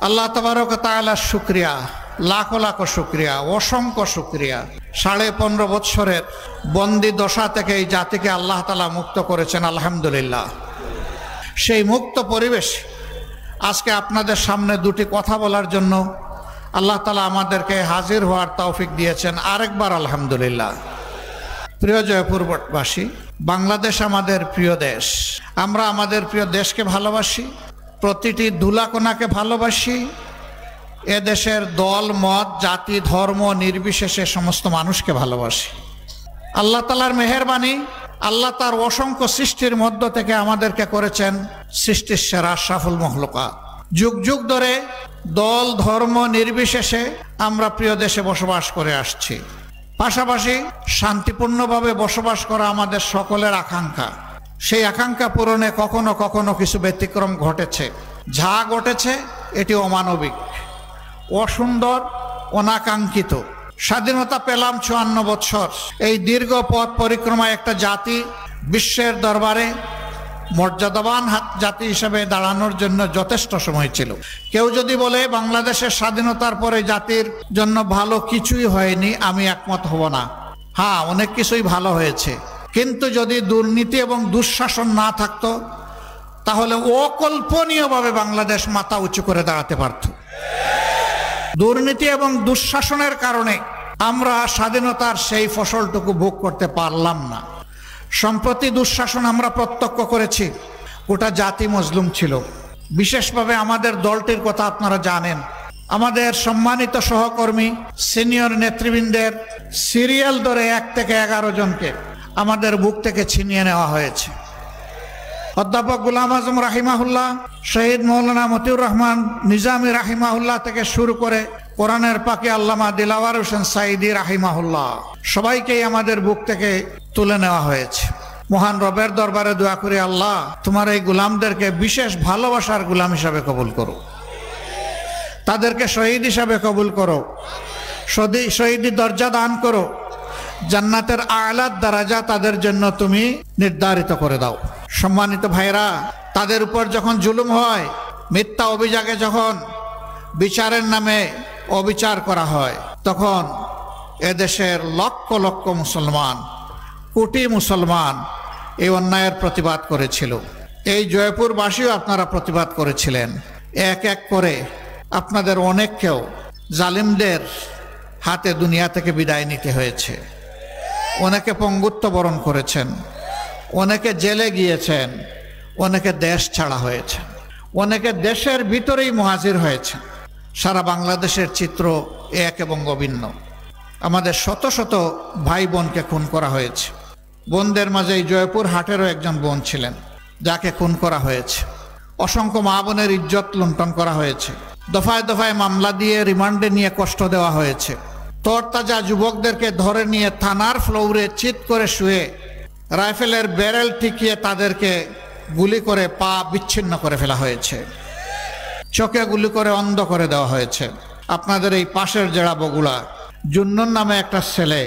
আল্লাহ তাবারক ওয়া তাআলার শুকরিয়া, লাখো লাখো শুকরিয়া, অসংখ্য শুকরিয়া। 15.5 বৎসরের বন্দি দশা থেকে এই জাতিকে আল্লাহ তাআলা মুক্ত করেছেন, আলহামদুলিল্লাহ। সেই মুক্ত পরিবেশ আজকে আপনাদের সামনে দুটি কথা বলার জন্য আল্লাহ তাআলা আমাদেরকে হাজির হওয়ার তৌফিক দিয়েছেন, আরেকবার আলহামদুলিল্লাহ। প্রিয় জয়পুরবাসী, বাংলাদেশ আমাদের প্রিয় দেশ। আমরা আমাদের প্রিয় দেশকে ভালোবাসি, প্রতিটি ধুলাকোনাকে ভালোবাসি। এ দেশের দল মত জাতি ধর্ম নির্বিশেষে সমস্ত মানুষকে ভালোবাসি। আল্লাহ তাআলার মেহেরবানি, আল্লাহ তার অসংখ্য সৃষ্টির মধ্য থেকে আমাদেরকে করেছেন সৃষ্টির সেরা আশরাফুল মখলুকাত। যুগ যুগ ধরে দল ধর্ম নির্বিশেষে আমরা প্রিয় দেশে বসবাস করে আসছি। পাশাপাশি শান্তিপূর্ণভাবে বসবাস করা আমাদের সকলের আকাঙ্ক্ষা। সেই আকাঙ্ক্ষা পূরণে কখনো কখনো কিছু ব্যতিক্রম ঘটেছে। যা ঘটেছে এটি অমানবিক, অসুন্দর, অনাকাঙ্ক্ষিত। স্বাধীনতা পেলাম 54 বছর। এই দীর্ঘ পথ পরিক্রমায় একটা জাতি বিশ্বের দরবারে মর্যাদাবান জাতি হিসেবে দাঁড়ানোর জন্য যথেষ্ট সময় ছিল। কেউ যদি বলে বাংলাদেশের স্বাধীনতার পরে জাতির জন্য ভালো কিছুই হয়নি, আমি একমত হব না। হ্যাঁ, অনেক কিছুই ভালো হয়েছে, কিন্তু যদি দুর্নীতি এবং দুঃশাসন না থাকতো তাহলে অকল্পনীয়ভাবে বাংলাদেশ মাথা উঁচু করে দাঁড়াতে পারত। দুর্নীতি এবং দুঃশাসনের কারণে আমরা স্বাধীনতার সেই ফসলটুকু ভোগ করতে পারলাম না। সম্প্রতি দুঃশাসন আমরা প্রত্যক্ষ করেছি। গোটা জাতি মজলুম ছিল। বিশেষভাবে আমাদের দলটির কথা আপনারা জানেন। আমাদের সম্মানিত সহকর্মী সিনিয়র নেতৃবৃন্দের সিরিয়াল ধরে 1 থেকে 11 জনকে আমাদের বুক থেকে ছিনিয়ে নেওয়া হয়েছে। অধ্যাপক গোলাম আজম রাহিমাহুল্লাহ, শহীদ মৌলানা মতিউর রহমান নিজামী রাহিমাহুল্লাহ থেকে শুরু করে কোরআনের পাকে আল্লামা দিলাওয়ার হোসেন সাইদি রাহিমাহুল্লাহ, সবাইকেই আমাদের বুক থেকে তুলে নেওয়া হয়েছে। মহান রবের দরবারে দোয়া করি, আল্লাহ তোমার এই গোলামদেরকে বিশেষ ভালোবাসার গোলাম হিসাবে কবুল করো, তাদেরকে শহীদ হিসাবে কবুল করো, শহীদি দরজা দান করো, জান্নাতের আলা দরজা তাদের জন্য তুমি নির্ধারিত করে দাও। সম্মানিত ভাইরা, তাদের উপর যখন জুলুম হয়, মিথ্যা অভিযোগে যখন বিচারের নামে অবিচার করা হয়, তখন এদেশের লক্ষ লক্ষ মুসলমান, কোটি মুসলমান এই অন্যায়ের প্রতিবাদ করেছিল। এই জয়পুরবাসীও আপনারা প্রতিবাদ করেছিলেন। এক এক করে আপনাদের অনেককেও জালিমদের হাতে দুনিয়া থেকে বিদায় নিতে হয়েছে। অনেকে পঙ্গুত্ব বরণ করেছেন, অনেকে জেলে গিয়েছেন, অনেকে দেশ ছাড়া হয়েছে, অনেকে দেশের ভিতরেই মুহাজির হয়েছে। সারা বাংলাদেশের চিত্র এক এবং অভিন্ন। আমাদের শত শত ভাই বোনকে খুন করা হয়েছে। বোনদের মাঝে এই জয়পুর হাটেরও একজন বোন ছিলেন, যাকে খুন করা হয়েছে। অসংখ্য মা বোনের ইজ্জত লুণ্ঠন করা হয়েছে। দফায় দফায় মামলা দিয়ে রিমান্ডে নিয়ে কষ্ট দেওয়া হয়েছে। তরতাজা যুবকদেরকে ধরে নিয়ে থানার ফ্লোরে চিৎ করে শুয়ে রাইফেলের ব্যারেল ঠেকিয়ে তাদেরকে গুলি করে পা বিচ্ছিন্ন করে ফেলা হয়েছে। চোখে গুলি করে অন্ধ করে দেওয়া হয়েছে। আপনাদের এই পাশের জেলা বগুড়া, জুন্নন নামে একটা ছেলে,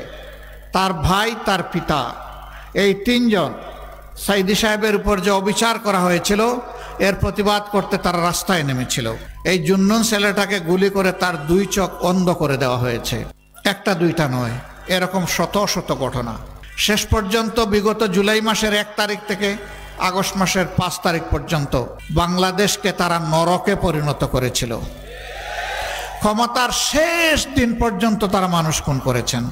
তার ভাই, তার পিতা, এই 3 জন সাইদি সাহেবের উপর যে অবিচার করা হয়েছিল, এর প্রতিবাদ করতে তারা রাস্তায় নেমেছিল। এই জুন্নন ছেলেটাকে গুলি করে তার 2 চোখ অন্ধ করে দেওয়া হয়েছে। একটা দুইটা নয়, এরকম শত শত ঘটনা। শেষ পর্যন্ত বিগত জুলাই মাসের 1 তারিখ থেকে আগস্ট মাসের 5 তারিখ পর্যন্ত বাংলাদেশকে তারা নরকে পরিণত করেছিল। ক্ষমতার শেষ দিন পর্যন্ত তারা মানুষ খুন করেছেন।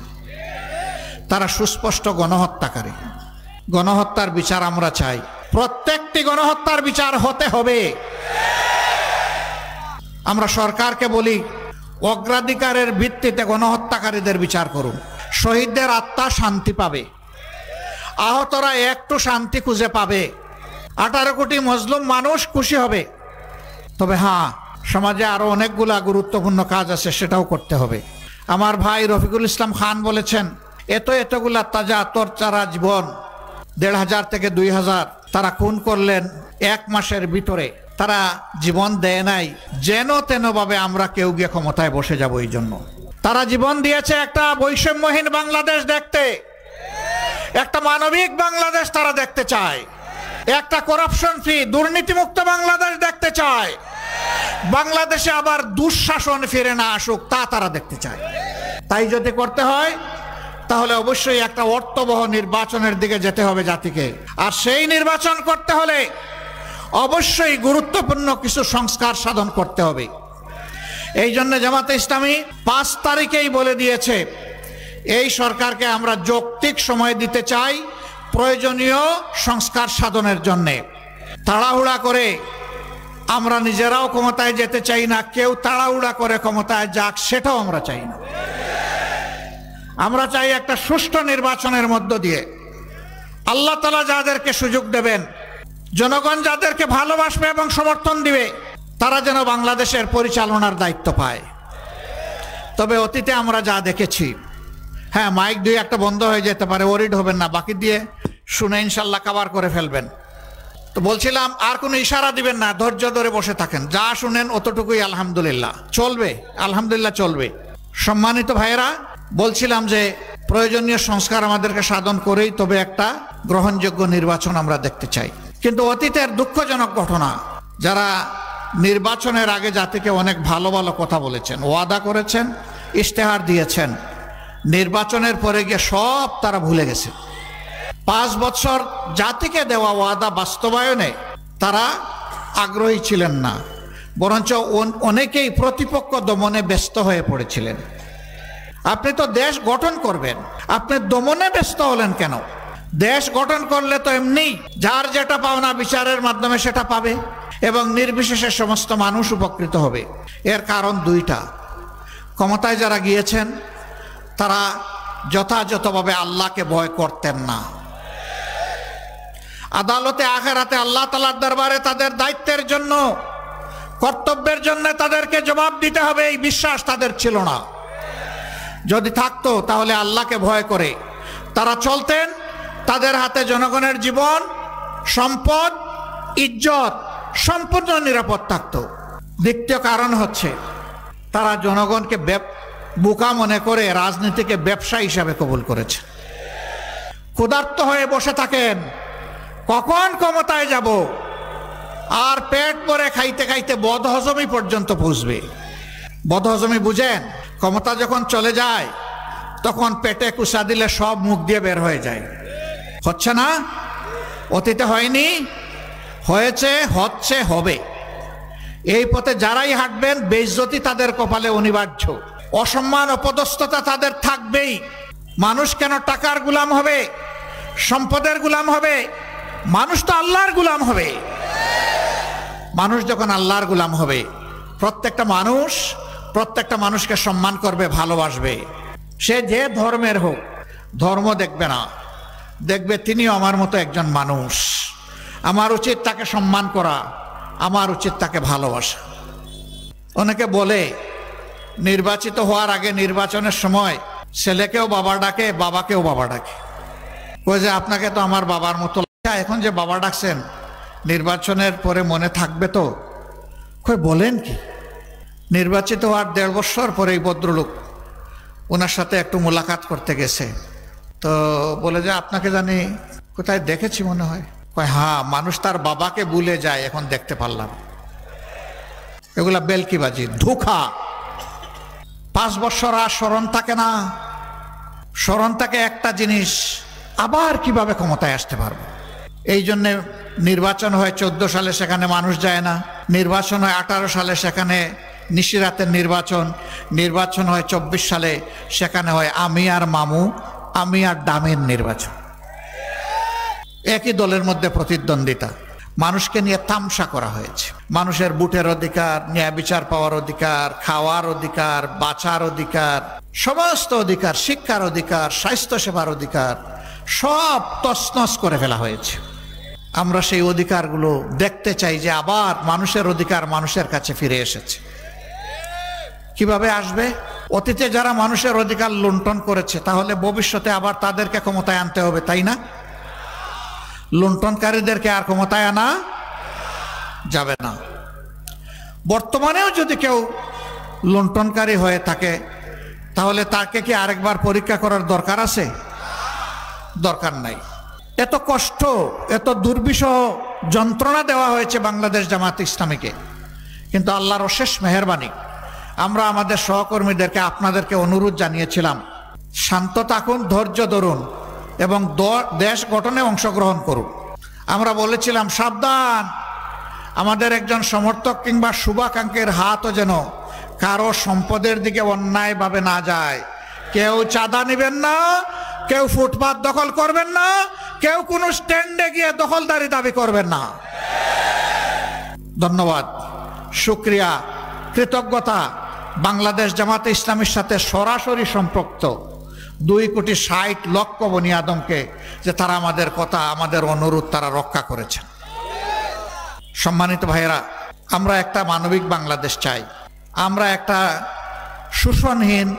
তারা সুস্পষ্ট গণহত্যাকারী। গণহত্যার বিচার আমরা চাই। প্রত্যেকটি গণহত্যার বিচার হতে হবে। আমরা সরকারকে বলি, অগ্রাধিকারের ভিত্তিতে গণহত্যাকারীদের বিচার করুন। শহীদদের আত্মা শান্তি পাবে, আহতরা একটু শান্তি খুঁজে পাবে, 18 কোটি মজলুম মানুষ খুশি হবে। তবে হ্যাঁ, সমাজে আরো অনেকগুলা গুরুত্বপূর্ণ কাজ আছে, সেটাও করতে হবে। আমার ভাই রফিকুল ইসলাম খান বলেছেন, এতগুলা তাজা তরচারা জীবন, 1500 থেকে 2000 তারা খুন করলেন 1 মাসের ভিতরে। তারা জীবন দেয় নাই যেন তেন ভাবে আমরা কেউ গিয়ে ক্ষমতায় বসে যাব। এই জন্য তারা জীবন দিয়েছে একটা বৈষম্যহীন বাংলাদেশ দেখতে, একটা মানবিক বাংলাদেশ তারা দেখতে চায়, একটা করাপশন ফ্রি দুর্নীতিমুক্ত বাংলাদেশ দেখতে চায়। বাংলাদেশে আবার দুঃশাসন ফিরে না আসুক, তা তারা দেখতে চায়। তাই যদি করতে হয় তাহলে অবশ্যই একটা অর্থবহ নির্বাচনের দিকে যেতে হবে জাতিকে। আর সেই নির্বাচন করতে হলে অবশ্যই গুরুত্বপূর্ণ কিছু সংস্কার সাধন করতে হবে। এই জন্য জামাতে ইসলামী 5 তারিখেই বলে দিয়েছে, এই সরকারকে আমরা যৌক্তিক সময় দিতে চাই প্রয়োজনীয় সংস্কার সাধনের জন্যে। তাড়াহুড়া করে আমরা নিজেরাও ক্ষমতায় যেতে চাই না, কেউ তাড়াহুড়া করে ক্ষমতায় যাক সেটাও আমরা চাই না। আমরা চাই একটা সুষ্ঠু নির্বাচনের মধ্য দিয়ে আল্লাহ তাআলা যাদেরকে সুযোগ দেবেন, জনগণ যাদেরকে ভালোবাসবে এবং সমর্থন দিবে, তারা যেন বাংলাদেশের পরিচালনার দায়িত্ব পায়। তবে অতীতে আমরা যা দেখেছি, হ্যাঁ মাইক 2-1টা বন্ধ হয়ে যেতে পারে, ওরিড হবেন না, বাকি দিয়ে শুনে ইনশাল্লাহ কভার করে ফেলবেন। তো বলছিলাম আর কোনো ইশারা দিবেন না, ধৈর্য ধরে বসে থাকেন, যা শুনেন অতটুকুই আলহামদুলিল্লাহ চলবে, আলহামদুলিল্লাহ চলবে। সম্মানিত ভাইয়েরা, বলছিলাম যে প্রয়োজনীয় সংস্কার আমাদেরকে সাধন করেই তবে একটা গ্রহণযোগ্য নির্বাচন আমরা দেখতে চাই। কিন্তু অতীতের দুঃখজনক ঘটনা, যারা নির্বাচনের আগে জাতিকে অনেক ভালো ভালো কথা বলেছেন, ওয়াদা করেছেন, ইশতেহার দিয়েছেন, নির্বাচনের পরে গিয়ে সব তারা ভুলে গেছে। 5 বছর জাতিকে দেওয়া ওয়াদা বাস্তবায়নে তারা আগ্রহী ছিলেন না, বরঞ্চ অনেকেই প্রতিপক্ষ দমনে ব্যস্ত হয়ে পড়েছিলেন। আপনি তো দেশ গঠন করবেন, আপনি দমনে ব্যস্ত হলেন কেন? দেশ গঠন করলে তো এমনি যার যেটা পাওনা বিচারের মাধ্যমে সেটা পাবে এবং নির্বিশেষে সমস্ত মানুষ উপকৃত হবে। এর কারণ 2টা। ক্ষমতায় যারা গিয়েছেন তারা যথাযথভাবে আল্লাহকে ভয় করতেন না। আদালতে আখিরাতে আল্লাহ তাআলার দরবারে তাদের দায়িত্বের জন্য, কর্তব্যের জন্য তাদেরকে জবাব দিতে হবে, এই বিশ্বাস তাদের ছিল না। যদি থাকতো তাহলে আল্লাহকে ভয় করে তারা চলতেন, তাদের হাতে জনগণের জীবন, সম্পদ, ইজ্জত সম্পূর্ণ নিরাপদ থাকত। দ্বিতীয় কারণ হচ্ছে তারা জনগণকে বোকা মনে করে রাজনীতিকে ব্যবসা হিসাবে কবুল করেছে। ক্ষুধার্ত হয়ে বসে থাকেন, কখন ক্ষমতায় যাব, আর পেট ভরে খাইতে খাইতে বদহজমি পর্যন্ত পৌঁছবে। বদহজমি বুঝেন? ক্ষমতা যখন চলে যায় তখন পেটে কুসা দিলে সব মুখ দিয়ে বের হয়ে যায়। হচ্ছে না? অতীতে হয়নি? হয়েছে, হচ্ছে, হবে। এই পথে যারাই হাঁটবেন বেইজ্জতি তাদের কপালে অনিবার্য, অসম্মান অপদস্থতা তাদের থাকবেই। মানুষ কেন টাকার গোলাম হবে, সম্পদের গোলাম হবে? মানুষ তো আল্লাহর গোলাম হবে। মানুষ যখন আল্লাহর গোলাম হবে, প্রত্যেকটা মানুষকে সম্মান করবে, ভালোবাসবে। সে যে ধর্মের হোক, ধর্ম দেখবে না, দেখবে তিনিও আমার মতো একজন মানুষ, আমার উচিত তাকে সম্মান করা, আমার উচিত তাকে ভালোবাসা। অনেকে বলে নির্বাচিত হওয়ার আগে নির্বাচনের সময় ছেলেকেও বাবা ডাকে, বাবাকেও বাবা ডাকে। কই যে আপনাকে তো আমার বাবার মতো লাগে, এখন যে বাবা ডাকছেন নির্বাচনের পরে মনে থাকবে তো? কই বলেন কি? নির্বাচিত হওয়ার 1.5 বছর পরে এই ভদ্রলোক ওনার সাথে একটু মোলাকাত করতে গেছে, তো বলে যে আপনাকে জানি কোথায় দেখেছি মনে হয়। কয় হ্যাঁ, মানুষ তার বাবাকে ভুলে যায়, এখন দেখতে পারলাম। এগুলা বেলকিবাজি, ধোঁকা। 5 বছর আর স্মরণ থাকে না। স্মরণ থাকে একটা জিনিস, আবার কিভাবে ক্ষমতায় আসতে পারবো। এই জন্যে নির্বাচন হয় 14 সালে, সেখানে মানুষ যায় না। নির্বাচন হয় 18 সালে, সেখানে নিশিরাতের নির্বাচন হয় 24 সালে, সেখানে হয় আমি আর মামু, আমি আর ডামের নির্বাচন। একই দলের মধ্যে প্রতিদ্বন্দ্বিতা। মানুষকে নিয়ে তামসা করা হয়েছে। মানুষের ভোটের অধিকার, ন্যায় বিচার পাওয়ার অধিকার, খাওয়ার অধিকার, বাঁচার অধিকার, সমস্ত অধিকার, শিক্ষার অধিকার, স্বাস্থ্য সেবার অধিকার সব তছনছ করে ফেলা হয়েছে। আমরা সেই অধিকারগুলো দেখতে চাই যে আবার মানুষের অধিকার মানুষের কাছে ফিরে এসেছে। কিভাবে আসবে? অতীতে যারা মানুষের অধিকার লুণ্ঠন করেছে, তাহলে ভবিষ্যতে আবার তাদেরকে ক্ষমতায় আনতে হবে, তাই না? লুণ্ঠনকারীদেরকে আর ক্ষমতায় আনা যাবে না। বর্তমানেও যদি কেউ লুণ্ঠনকারী হয়ে থাকে, তাহলে তাকে কি আরেকবার পরীক্ষা করার দরকার আছে? দরকার নাই। এত কষ্ট, এত দুর্বিষহ যন্ত্রণা দেওয়া হয়েছে বাংলাদেশ জামাত ইসলামীকে, কিন্তু আল্লাহর অশেষ মেহেরবানি, আমরা আমাদের সহকর্মীদেরকে আপনাদেরকে অনুরোধ জানিয়েছিলাম, শান্ত থাকুন, ধৈর্য ধরুন এবং দেশ গঠনে অংশগ্রহণ করুন। আমরা বলেছিলাম সাবধান, আমাদের একজন সমর্থক কিংবা শুভাকাঙ্ক্ষীর হাতও যেন কারো সম্পদের দিকে অন্যায়ভাবে না যায়। কেউ চাঁদা নেবেন না, কেউ ফুটপাত দখল করবেন না, কেউ কোনো স্ট্যান্ডে গিয়ে দখলদারি দাবি করবেন না। ধন্যবাদ, শুকরিয়া, কৃতজ্ঞতা বাংলাদেশ জামাতে ইসলামীর সাথে সরাসরি সম্পৃক্ত 2,60,00,000 বনি আদমকে, যে তারা আমাদের কথা, আমাদের অনুরোধ তারা রক্ষা করেছেন। সম্মানিত ভাইয়েরা, আমরা একটা মানবিক বাংলাদেশ চাই, আমরা একটা শোষণহীন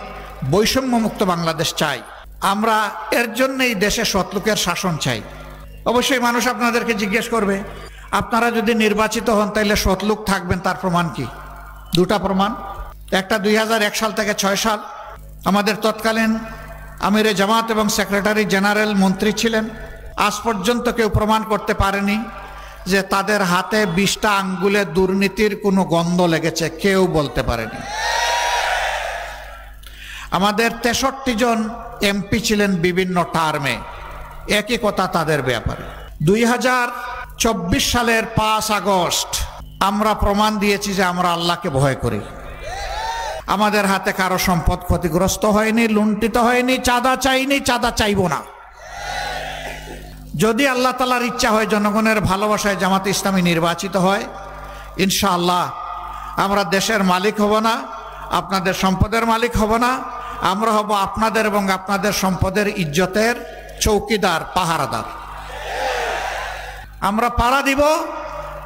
বৈষম্যমুক্ত বাংলাদেশ চাই, আমরা এর জন্যই দেশে সৎলোকের শাসন চাই। অবশ্যই মানুষ আপনাদেরকে জিজ্ঞেস করবে, আপনারা যদি নির্বাচিত হন তাহলে সৎলোক থাকবেন, তার প্রমাণ কি? দুটা প্রমাণ। একটা 2001 সাল থেকে 6 সাল আমাদের তৎকালীন আমিরে জামাত এবং সেক্রেটারি জেনারেল মন্ত্রী ছিলেন, আজ পর্যন্ত কেউ প্রমাণ করতে পারেনি যে তাদের হাতে 20টা আঙ্গুলে দুর্নীতির কোনো গন্ধ লেগেছে, কেউ বলতে পারেনি। আমাদের 63 জন এমপি ছিলেন বিভিন্ন টার্মে, একই কথা তাদের ব্যাপারে। 2024 সালের 5 আগস্ট আমরা প্রমাণ দিয়েছি যে আমরা আল্লাহকে ভয় করি। আমাদের হাতে কারো সম্পদ ক্ষতিগ্রস্ত হয়নি, লুণ্ঠিত হয়নি, চাঁদা চাইনি, চাঁদা চাইব না। যদি আল্লাহ তাআলার ইচ্ছা হয়, জনগণের ভালোবাসায় জামাতে ইসলামী নির্বাচিত হয়, ইনশাআল্লাহ আমরা দেশের মালিক হব না, আপনাদের সম্পদের মালিক হব না, আমরা হব আপনাদের এবং আপনাদের সম্পদের ইজ্জতের চৌকিদার, পাহারাদার। আমরা পাহারা দিব,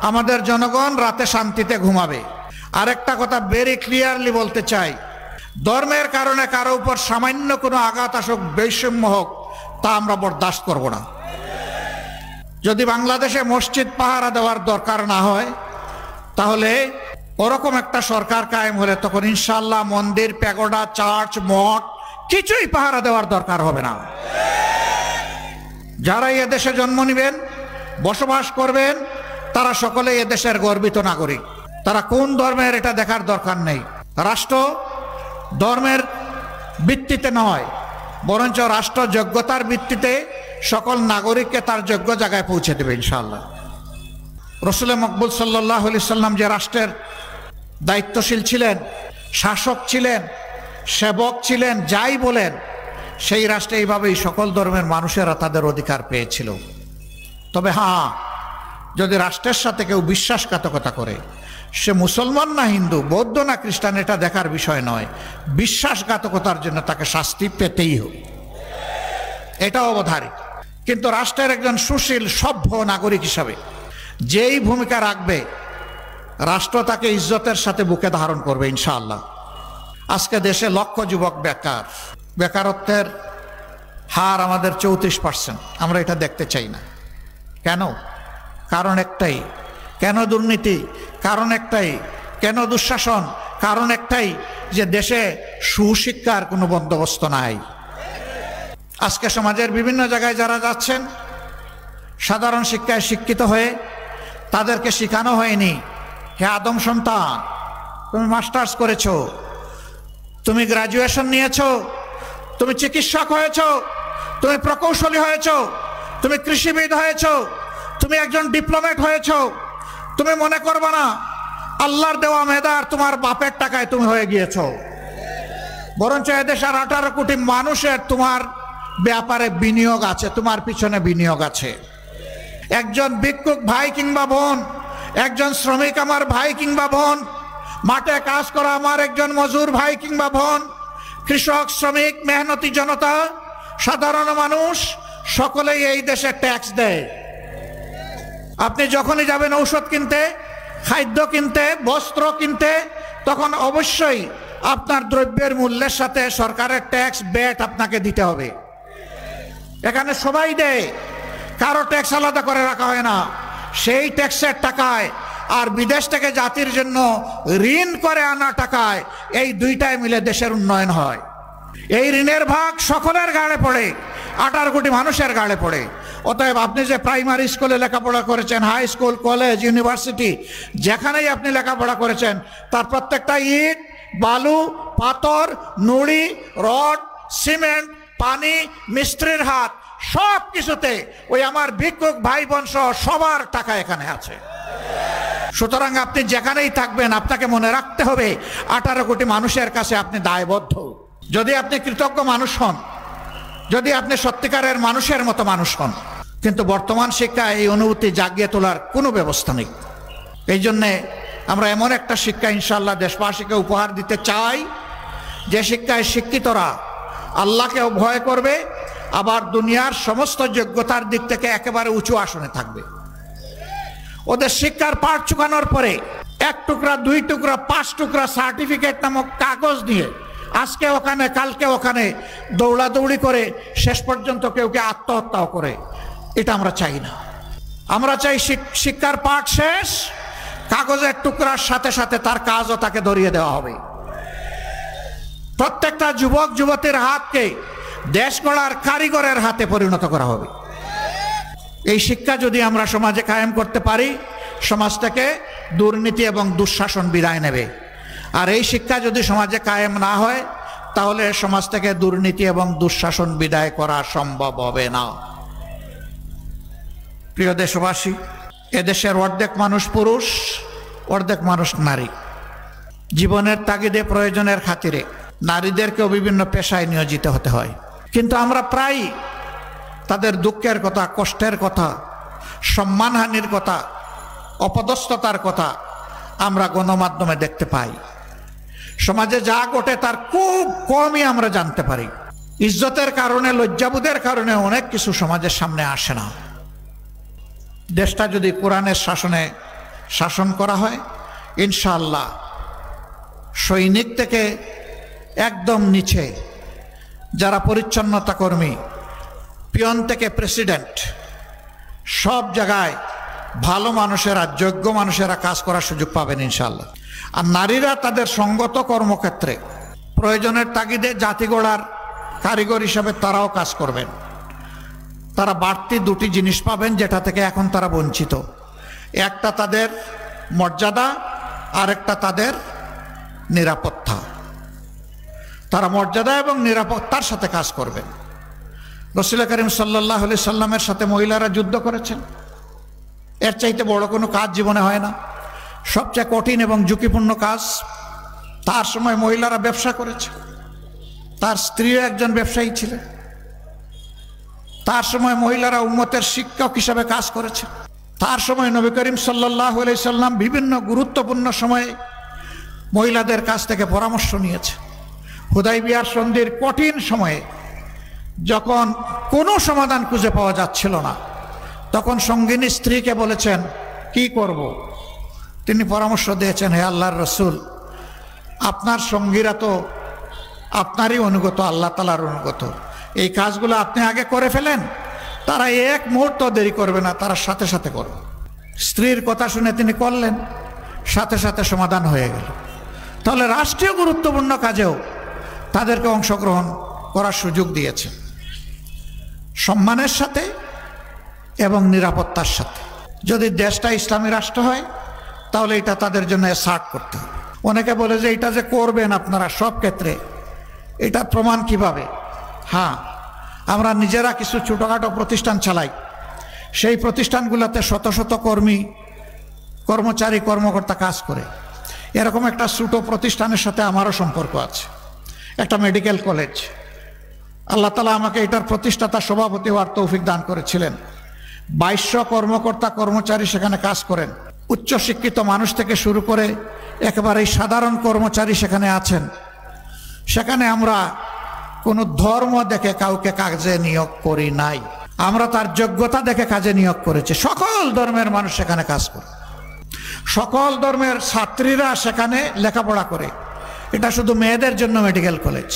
আমাদের জনগণ রাতে শান্তিতে ঘুমাবে। আরেকটা কথা ভেরি ক্লিয়ারলি বলতে চাই, ধর্মের কারণে কারো উপর সামান্য কোনো আঘাত আসুক, বৈষম্য হোক, তা আমরা বরদাস্ত করব না। যদি বাংলাদেশে মসজিদ পাহারা দেওয়ার দরকার না হয়, তাহলে ওরকম একটা সরকার কায়েম হলে তখন ইনশাআল্লাহ মন্দির, প্যাগোডা, চার্চ, মঠ কিছুই পাহারা দেওয়ার দরকার হবে না। যারা এদেশে জন্ম নেবেন, বসবাস করবেন, তারা সকলে এদেশের গর্বিত নাগরিক। তারা কোন ধর্মের এটা দেখার দরকার নেই। রাষ্ট্র ধর্মের ভিত্তিতে নয়, বরঞ্চ রাষ্ট্র যোগ্যতার ভিত্তিতে সকল নাগরিককে তার যোগ্য জায়গায় পৌঁছে দেবে ইনশাআল্লাহ। রাসূল মকবুল সাল্লাল্লাহু আলাইহি সাল্লাম যে রাষ্ট্রের দায়িত্বশীল ছিলেন, শাসক ছিলেন, সেবক ছিলেন, যাই বলেন, সেই রাষ্ট্রে এইভাবেই সকল ধর্মের মানুষেরা তাদের অধিকার পেয়েছিল। তবে হ্যাঁ, যদি রাষ্ট্রের সাথে কেউ বিশ্বাসঘাতকতা করে, সে মুসলমান না হিন্দু, বৌদ্ধ না খ্রিস্টান, এটা দেখার বিষয় নয়, বিশ্বাসঘাতকতার জন্য তাকে শাস্তি পেতেই হবে, এটা অবধারিত। কিন্তু রাষ্ট্রের একজন সুশীল সভ্য নাগরিক হিসাবে যেই ভূমিকা রাখবে, রাষ্ট্র তাকে ইজ্জতের সাথে বুকে ধারণ করবে ইনশাআল্লাহ। আজকে দেশে লক্ষ যুবক বেকার, বেকারত্বের হার আমাদের 34%। আমরা এটা দেখতে চাই না। কেন? কারণ একটাই। কেন দুর্নীতি? কারণ একটাই। কেন দুঃশাসন? কারণ একটাই, যে দেশে সুশিক্ষার কোনো বন্দোবস্ত নাই। আজকে সমাজের বিভিন্ন জায়গায় যারা যাচ্ছেন, সাধারণ শিক্ষায় শিক্ষিত হয়ে তাদেরকে শেখানো হয়নি, হে আদম সন্তান, তুমি মাস্টার্স করেছো, তুমি গ্রাজুয়েশন নিয়েছো, তুমি চিকিৎসক হয়েছো, তুমি প্রকৌশলী হয়েছো, তুমি কৃষিবিদ হয়েছো, তুমি একজন ডিপ্লোমেট হয়েছো, তুমি মনে করবে না আল্লাহর দেওয়া মেধার তোমার বাপের টাকায় তুমি হয়ে গিয়েছো, বরঞ্চ এদেশের 18 কোটি মানুষের তোমার ব্যাপারে বিনিয়োগ আছে, তোমার পিছনে বিনিয়োগ আছে। একজন ভিক্ষুক ভাই কিংবা বোন, একজন শ্রমিক আমার ভাই কিংবা বোন, মাঠে কাজ করা আমার একজন মজুর ভাই কিংবা বোন, কৃষক, শ্রমিক, মেহনতি জনতা, সাধারণ মানুষ, সকলেই এই দেশে ট্যাক্স দেয়। আপনি যখনই যাবেন ঔষধ কিনতে, খাদ্য কিনতে, বস্ত্র কিনতে, তখন অবশ্যই আপনার দ্রব্যের মূল্যের সাথে সরকারের ট্যাক্স, ব্যাট আপনাকে দিতে হবে। এখানে সবাই দেয়, কারো ট্যাক্স আলাদা করে রাখা হয় না। সেই ট্যাক্সের টাকায় আর বিদেশ থেকে জাতির জন্য ঋণ করে আনা টাকায়, এই দুইটাই মিলে দেশের উন্নয়ন হয়। এই ঋণের ভাগ সকলের ঘাড়ে পড়ে। 18 কোটি মানুষের গাড়ে পড়ে। অতএব আপনি যে প্রাইমারি স্কুলে লেখাপড়া করেছেন, হাই স্কুল, কলেজ, ইউনিভার্সিটি, যেখানেই আপনি লেখাপড়া করেছেন, তার প্রত্যেকটা ইট, বালু, পাথর, নুড়ি, রড, সিমেন্ট, পানি, মিস্ত্রির হাত, সব কিছুতে ওই আমার ভিক্ষুক ভাই বোন সহ সবার টাকা এখানে আছে। সুতরাং আপনি যেখানেই থাকবেন আপনাকে মনে রাখতে হবে 18 কোটি মানুষের কাছে আপনি দায়বদ্ধ। যদি আপনি কৃতজ্ঞ মানুষ হন, যদি আপনি সত্যিকারের মানুষের মতো মানুষ হন। কিন্তু বর্তমান শিক্ষা এই অনুভূতি জাগিয়ে তোলার কোনো ব্যবস্থা নেই। এই জন্যে আমরা এমন একটা শিক্ষা ইনশাআল্লাহ দেশবাসীকে উপহার দিতে চাই, যে শিক্ষায় শিক্ষিতরা আল্লাহকেও ভয় করবে, আবার দুনিয়ার সমস্ত যোগ্যতার দিক থেকে একেবারে উঁচু আসনে থাকবে। ওদের শিক্ষার পাঠ চুকানোর পরে 1 টুকরা, 2 টুকরা, 5 টুকরা সার্টিফিকেট নামক কাগজ দিয়ে আজকে ওখানে কালকে ওখানে দৌড়াদৌড়ি করে শেষ পর্যন্ত কেউ আত্মহত্যাও করে। এটা আমরা চাই না। আমরা চাই শিক্ষার পাঠ শেষ, কাগজের টুকরার সাথে সাথে তার কাজও তাকে ধরিয়ে দেওয়া হবে। প্রত্যেকটা যুবক যুবতীর হাতকে দেশ গড়ার কারিগরের হাতে পরিণত করা হবে। এই শিক্ষা যদি আমরা সমাজে কায়েম করতে পারি, সমাজ থেকে দুর্নীতি এবং দুঃশাসন বিদায় নেবে। আর এই শিক্ষা যদি সমাজে কায়েম না হয়, তাহলে সমাজ থেকে দুর্নীতি এবং দুঃশাসন বিদায় করা সম্ভব হবে না। প্রিয় দেশবাসী, এদেশের অর্ধেক মানুষ পুরুষ, অর্ধেক মানুষ নারী। জীবনের তাগিদে, প্রয়োজনের খাতিরে নারীদেরকেও বিভিন্ন পেশায় নিয়োজিত হতে হয়। কিন্তু আমরা প্রায় তাদের দুঃখের কথা, কষ্টের কথা, সম্মানহানির কথা, অপদস্থতার কথা আমরা গণমাধ্যমে দেখতে পাই। সমাজে যা ঘটে তার খুব কমই আমরা জানতে পারি। ইজ্জতের কারণে, লজ্জাবোধের কারণে অনেক কিছু সমাজের সামনে আসে না। দেশটা যদি কোরআনের শাসনে শাসন করা হয়, ইনশাআল্লাহ সৈনিক থেকে একদম নিচে যারা পরিচ্ছন্নতা কর্মী, পিয়ন থেকে প্রেসিডেন্ট, সব জায়গায় ভালো মানুষেরা, যোগ্য মানুষেরা কাজ করার সুযোগ পাবেন ইনশাআল্লাহ। আর নারীরা তাদের সঙ্গত কর্মক্ষেত্রে প্রয়োজনের তাগিদে জাতি গড়ার কারিগর হিসাবে তারাও কাজ করবেন। তারা বাড়তি 2টি জিনিস পাবেন যেটা থেকে এখন তারা বঞ্চিত। একটা তাদের মর্যাদা, আর একটা তাদের নিরাপত্তা। তারা মর্যাদা এবং নিরাপত্তার সাথে কাজ করবেন। রাসূল করিম সাল্লাল্লাহু আলাইহি সাল্লামের সাথে মহিলারা যুদ্ধ করেছেন। এর চাইতে বড় কোনো কাজ জীবনে হয় না। সবচেয়ে কঠিন এবং ঝুঁকিপূর্ণ কাজ। তার সময় মহিলারা ব্যবসা করেছে, তার স্ত্রীও একজন ব্যবসায়ী ছিলেন। তার সময় মহিলারা উম্মতের শিক্ষক হিসাবে কাজ করেছে। তার সময় নবী করিম সাল্লাল্লাহু আলাইহি সাল্লাম বিভিন্ন গুরুত্বপূর্ণ সময়ে মহিলাদের কাছ থেকে পরামর্শ নিয়েছে। হুদাইবিয়ার সন্ধির কঠিন সময়ে যখন কোনো সমাধান খুঁজে পাওয়া যাচ্ছিল না, তখন সঙ্গিনী স্ত্রীকে বলেছেন কি করব। তিনি পরামর্শ দিয়েছেন, হে আল্লাহর রসুল, আপনার সঙ্গীরা তো আপনারই অনুগত, আল্লাহ তাআলার অনুগত। এই কাজগুলো আপনি আগে করে ফেলেন, তারা এক মুহূর্ত দেরি করবে না, তারা সাথে সাথে করবে। স্ত্রীর কথা শুনে তিনি করলেন, সাথে সাথে সমাধান হয়ে গেল। তাহলে রাষ্ট্রীয় গুরুত্বপূর্ণ কাজেও তাদেরকে অংশগ্রহণ করার সুযোগ দিয়েছে, সম্মানের সাথে এবং নিরাপত্তার সাথে। যদি দেশটা ইসলামী রাষ্ট্র হয়, তাহলে এটা তাদের জন্য সার্ট করতে হবে। অনেকে বলে যে এটা যে করবেন আপনারা সব ক্ষেত্রে, এটা প্রমাণ কিভাবে? হ্যাঁ, আমরা নিজেরা কিছু ছোটোখাটো প্রতিষ্ঠান চালাই। সেই প্রতিষ্ঠানগুলোতে শত শত কর্মী, কর্মচারী, কর্মকর্তা কাজ করে। এরকম একটা ছোটো প্রতিষ্ঠানের সাথে আমারও সম্পর্ক আছে, একটা মেডিকেল কলেজ। আল্লাহ তাআলা আমাকে এটার প্রতিষ্ঠাতা সভাপতি হওয়ার তৌফিক দান করেছিলেন। 2200 কর্মকর্তা কর্মচারী সেখানে কাজ করেন। উচ্চশিক্ষিত মানুষ থেকে শুরু করে একেবারেই সাধারণ কর্মচারী সেখানে আছেন। সেখানে আমরা কোনো ধর্ম দেখে কাউকে কাজে নিয়োগ করি নাই, আমরা তার যোগ্যতা দেখে কাজে নিয়োগ করেছি। সকল ধর্মের মানুষ সেখানে কাজ করে, সকল ধর্মের ছাত্রীরা সেখানে লেখাপড়া করে। এটা শুধু মেয়েদের জন্য মেডিকেল কলেজ।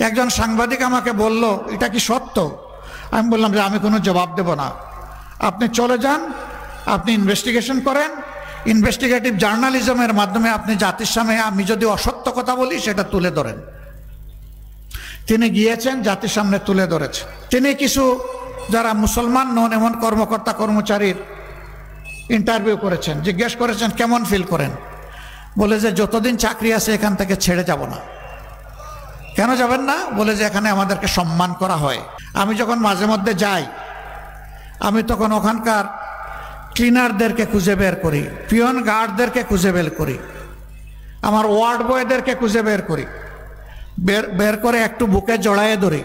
একজন সাংবাদিক আমাকে বলল, এটা কি সত্য? আমি বললাম যে আমি কোনো জবাব দেব না, আপনি চলে যান, আপনি ইনভেস্টিগেশন করেন, ইনভেস্টিগেটিভ জার্নালিজমের মাধ্যমে আপনি জাতির সামনে আমি যদি অসত্য কথা বলি সেটা তুলে ধরেন। তিনি গিয়েছেন, জাতির সামনে তুলে ধরেছেন। তিনি কিছু যারা মুসলমান নন এমন কর্মকর্তা কর্মচারীর ইন্টারভিউ করেছেন, জিজ্ঞেস করেছেন কেমন ফিল করেন। বলে যে যতদিন চাকরি আছে এখান থেকে ছেড়ে যাব না। কেন যাবেন না? বলে যে এখানে আমাদেরকে সম্মান করা হয়। আমি যখন মাঝে মধ্যে যাই, আমি তখন ওখানকার ক্লিনারদেরকে খুঁজে বের করি, পিয়ন গার্ডদেরকে খুঁজে বের করি, আমার ওয়ার্ড বয়দেরকে খুঁজে বের করি, বের করে একটু বুকে জড়ায়ে ধরি।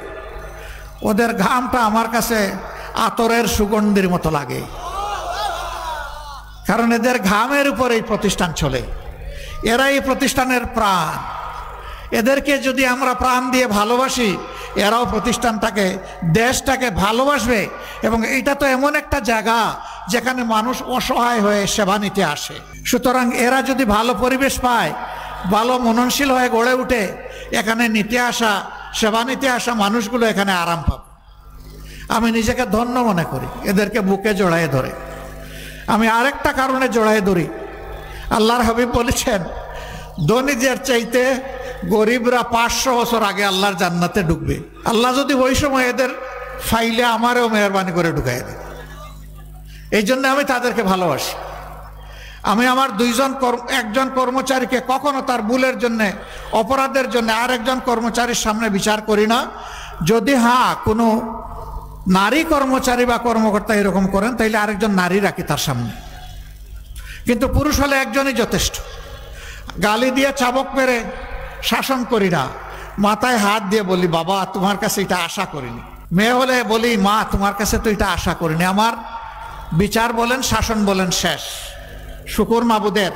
ওদের ঘামটা আমার কাছে আতরের সুগন্ধির মতো লাগে, কারণ এদের ঘামের উপর এই প্রতিষ্ঠান চলে। এরা এই প্রতিষ্ঠানের প্রাণ। এদেরকে যদি আমরা প্রাণ দিয়ে ভালোবাসি, এরাও প্রতিষ্ঠানটাকে, দেশটাকে ভালোবাসবে। এবং এটা তো এমন একটা জায়গা যেখানে মানুষ অসহায় হয়ে সেবা নিতে আসে। সুতরাং এরা যদি ভালো পরিবেশ পায়, ভালো মননশীল হয়ে গড়ে উঠে, এখানে নিতে আসা, সেবা নিতে আসা মানুষগুলো এখানে আরাম পাবে। আমি নিজেকে ধন্য মনে করি এদেরকে বুকে জড়ায়ে ধরে। আমি আরেকটা কারণে জড়ায়ে ধরি, আল্লাহর হাবিব বলেছেন ধনীদের চাইতে গরিবরা 500 বছর আগে আল্লাহর জান্নাতে ঢুকবে। আল্লাহ যদি ওই সময় এদের ফাইলে আমারও মেহরবানি করে ঢুকাই দেয়। এই জন্য আমি তাদেরকে ভালোবাসি। আমি আমার একজন কর্মচারীকে কখনো তার ভুলের জন্য, অপরাধের জন্য আরেকজন কর্মচারীর সামনে বিচার করি না। যদি কোনো নারী কর্মচারী বা কর্মকর্তা এরকম করেন, তাইলে আরেকজন নারী রাখি তার সামনে। কিন্তু পুরুষ হলে একজনই যথেষ্ট। গালি দিয়ে চাবক মেরে শাসন করি না, মাথায় হাত দিয়ে বলি বাবা তোমার কাছে এটা আশা করিনি। মেয়ে হলে বলি মা তোমার কাছে তো এটা আশা করিনি। আমার বিচার বলেন, শাসন বলেন শেষ। শুকুর মাবুদের,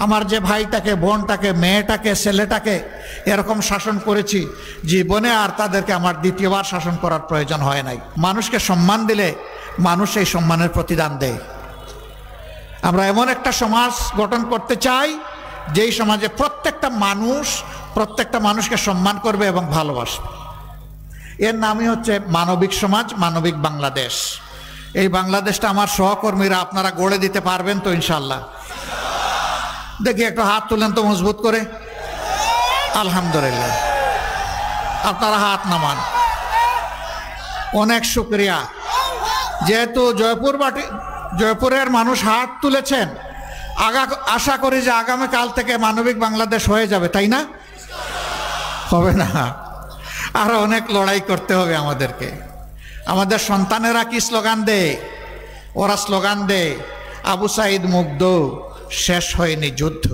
আমার যে ভাইটাকে, বোনটাকে, মেয়েটাকে, ছেলেটাকে এরকম শাসন করেছি, জীবনে আর তাদেরকে আমার দ্বিতীয়বার শাসন করার প্রয়োজন হয় নাই। মানুষকে সম্মান দিলে মানুষ এই সম্মানের প্রতিদান দেয়। আমরা এমন একটা সমাজ গঠন করতে চাই যেই সমাজে প্রত্যেকটা মানুষকে সম্মান করবে এবং ভালোবাসবে। এর নামই হচ্ছে মানবিক সমাজ, মানবিক বাংলাদেশ। এই বাংলাদেশটা আমার সহকর্মীরা আপনারা গড়ে দিতে পারবেন তো ইনশাল্লাহ? দেখি একটু হাত তুলেন তো মজবুত করে। আলহামদুলিল্লাহ, আপনারা হাত নামান। অনেক শুকরিয়া। যেহেতু জয়পুরের মানুষ হাত তুলেছেন, আশা করি যে আগামীকাল থেকে মানবিক বাংলাদেশ হয়ে যাবে, তাই না? হবে না, আরো অনেক লড়াই করতে হবে আমাদেরকে। আমাদের সন্তানেরা কি স্লোগান দেয়? ওরা স্লোগান দেয় আবু সাইদ মুগ্ধ, শেষ হয়নি যুদ্ধ।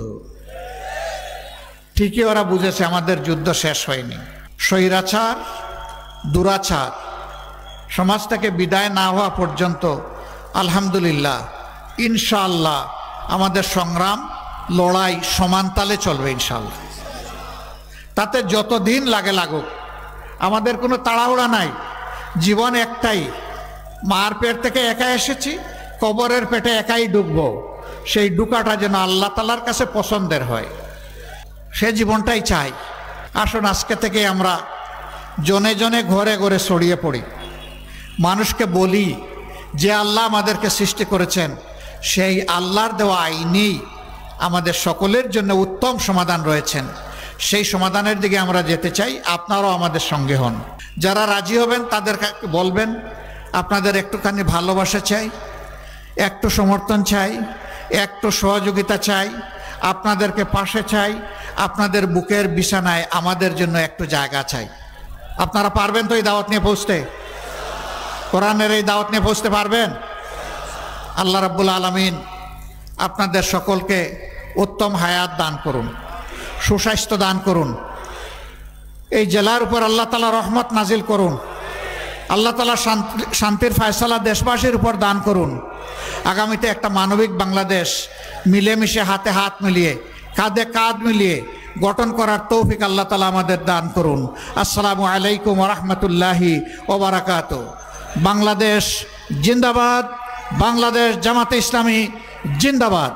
ঠিকই ওরা বুঝেছে আমাদের যুদ্ধ শেষ হয়নি। স্বৈরাচার, দুরাচার সমাজ থেকে বিদায় না হওয়া পর্যন্ত আলহামদুলিল্লাহ, ইনশাআল্লাহ আমাদের সংগ্রাম, লড়াই সমান তালে চলবে ইনশাআল্লাহ। তাতে যত দিন লাগে লাগুক, আমাদের কোনো তাড়াহুড়া নাই। জীবন একটাই, মার পেট থেকে একা এসেছি, কবরের পেটে একাই ঢুকবো। সেই ঢুকাটা যেন আল্লাহ তাআলার কাছে পছন্দের হয়, সে জীবনটাই চাই। আসুন আজকে থেকে আমরা জনে জনে, ঘরে ঘরে ছড়িয়ে পড়ি, মানুষকে বলি যে আল্লাহ আমাদেরকে সৃষ্টি করেছেন, সেই আল্লাহর দেওয়া আইনেই আমাদের সকলের জন্য উত্তম সমাধান রয়েছেন। সেই সমাধানের দিকে আমরা যেতে চাই। আপনারাও আমাদের সঙ্গে হন। যারা রাজি হবেন তাদের বলবেন আপনাদের একটুখানি ভালোবাসা চাই, একটু সমর্থন চাই, একটু সহযোগিতা চাই, আপনাদেরকে পাশে চাই, আপনাদের বুকের বিছানায় আমাদের জন্য একটু জায়গা চাই। আপনারা পারবেন তো এই দাওয়াত নিয়ে পৌঁছতে? কোরআনের এই দাওয়াত নিয়ে পৌঁছতে পারবেন? আল্লাহ রাব্বুল আলামিন আপনাদের সকলকে উত্তম হায়াত দান করুন, সুস্বাস্থ্য দান করুন। এই জেলার উপর আল্লাহ তাআলা রহমত নাজিল করুন। আল্লাহ তাআলা শান্তির ফয়সালা দেশবাসীর উপর দান করুন। আগামীতে একটা মানবিক বাংলাদেশ মিলেমিশে, হাতে হাত মিলিয়ে, কাঁধে কাঁধ মিলিয়ে গঠন করার তৌফিক আল্লাহ তাআলা আমাদের দান করুন। আসসালামু আলাইকুম ওয়া রাহমাতুল্লাহি ওয়া বারাকাতুহু। বাংলাদেশ জিন্দাবাদ, বাংলাদেশ জামাতে ইসলামী জিন্দাবাদ।